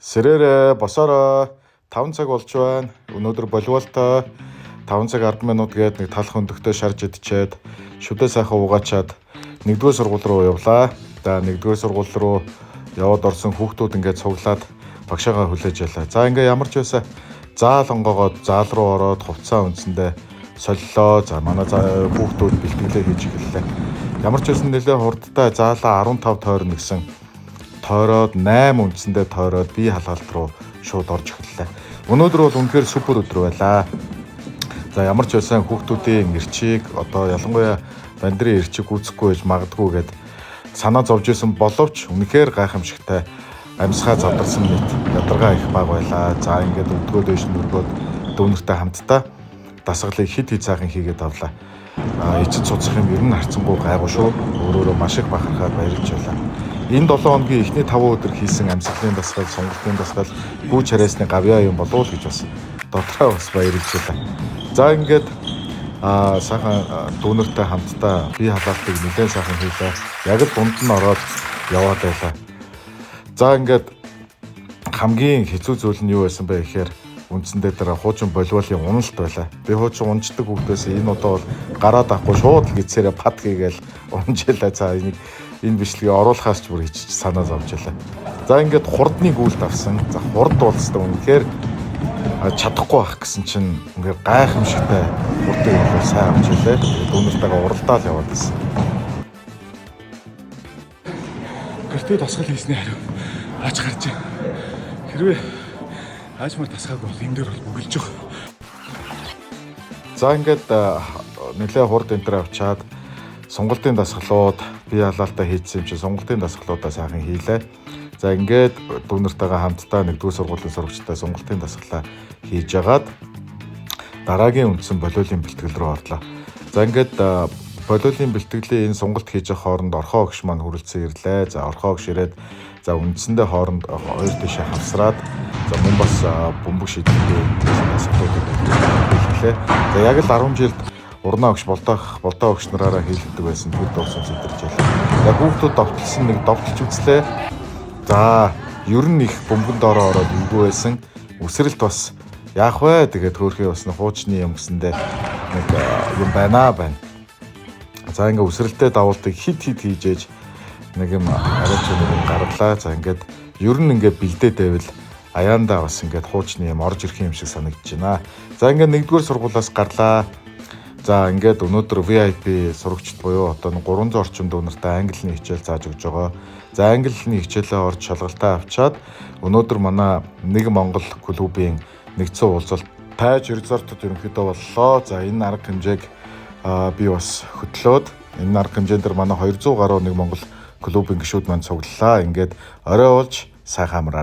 Сэрээрээ босоороо 5 цаг болж байна. Өнөөдөр волейболтой 5 цаг 10 минут гээд нэг талах өндөгтөө шарж идчихэд шүдэ сайхан угаачаад 1-р сургууль руу явлаа. За 1-р сургууль руу яваад орсон хүүхдүүд ингээд цуглаад багшаагаа хүлээж ялаа. За ингээ ямар ч байсан заал онгоогоод заал руу ороод хувцас үндсэндээ солилоо. За манай хүүхдүүд бэлтгэлээ хийж эхэллээ. Ямар ч байсан нэлээ хурдтай заалаа 15 тойрно гэсэн тойроод 8 үндсэндээ тойроод бие халгаалт руу шууд орж эхэллээ. Өнөөдөр бол үнэхээр супер өдөр байлаа. За ямар ч байсан хүүхдүүдийн эрчийг одоо ялангуяа бандрын эрчийг үүсэхгүй байж магадгүй гэд санаа зовж исэн боловч үнэхээр гайхамшигтай амьсгаа задарсан мэт ядаргаа их баг байлаа. За ингээд өдгөө дэш нүргөөд дүүнэртэй хамтдаа дасгалыг хит цаахан хийгээд авлаа. Эцэд суцах юм ер нь харцсангүй гайгүй шүү. Өөрөөрөө маш их бахархаад баярлж байлаа. Энэ 7 хоногийн эхний 5 өдөр хийсэн амьсгалын дасгал, сонголтын дасгал, гүйж харьяасны гавьяа юм болов уу гэж бас дотроо бас баярлж байлаа. За ингээд сайхан дүүнэртэй хамтдаа бие халаалтыг нэлээд сайхан хийлээ. Яг л дунд нь ороод яваад байлаа. За ингээд хамгийн хэцүү зүйл нь юу байсан бэ гэхээр үндсэндээ дээр хуучин волейболын уналт байлаа. Би хуучин унждаг хүүхдээс энэ удаа бол гараад авахгүй шууд гисээрээ пад хийгээл унжээлаа. За энэ бичлэгийг оруулахаас ч бүр хичж санаа зовж байлаа. За ингээд хурдны гүйлт авсан. За хурд болстой үнэхээр чадахгүй байх гэсэн чинь ингээд гайхамшигтай хурдыг бол сайн авч илээ. Дүүнэртэйгээ уралдаал яваад байсан. Гэртээ дасгал хийсний хариу аач гарч. Хэрвээ аажмаар тасгаагүй бол энэ дээр бол бүгэлж байгаа. За ингээд нэлээ хурд энтер авчаад сонголтын дасгалууд бие халаалтаа хийсэн юм чи сонголтын дасгалуудаа сайхан хийлээ. За ингээд дүүнэртэйгээ хамтдаа 1-р сургуулийн сурагчтай сонголтын дасгалаа хийж агаад дараагийн үндсэн волейболын бэлтгэл рүү орлоо. За ингээд волейболын бэлтгэлийн энэ сонголт хийж явах хооронд орхоо өгш маань хүрэлцэн ирлээ. За орхоо өгш ирээд за үндсэндээ хооронд хоёр тишээ хавсраад за мөн бас бөмбөг шийдэлтэй асуудлуудыг хэллээ. За яг л 10 жилд урнаа өгш болдоо өгш нараараа хийлгдэг байсан тэр дуусан зэдэрч байлаа. Яг хүүхдүүд довтлсон нэг довтлж үзлээ. За ер нь их бөмбөнд ороод эвгүй байсан. Үсрэлт бас яах вэ? Тэгээд хөөрхий бас хуучны юм гэсэндээ нэг юм байна. За ингээ үсрэлтээ давуултыг хит хийж ээж нэг юм арайч нэг юм гарлаа. За ингээд ер нь ингээ бэлдээд байвал аяандаа бас ингээд хуучны юм орж ирэх юм шиг санагдаж байна. За ингээд 1-р сургуулиас гарлаа. За ингээд өнөөдөр VIP сурагчд буюу одоо 300 орчим дүүнэртэй английн хичээл зааж өгж байгаа. За английн хичээлээ орж шалгалтаа авчаад өнөөдөр манай нэг Монгол клубын нэгдсэн уулзалт тайж резортод ерөнхийдөө боллоо. За энэ арга хэмжээг би бас хөтлөөд энэ арга хэмжээнд дэр манай 200 гаруй нэг Монгол клубын гишүүд маань цуглалаа. Ингээд орой болж сайхан амраарай.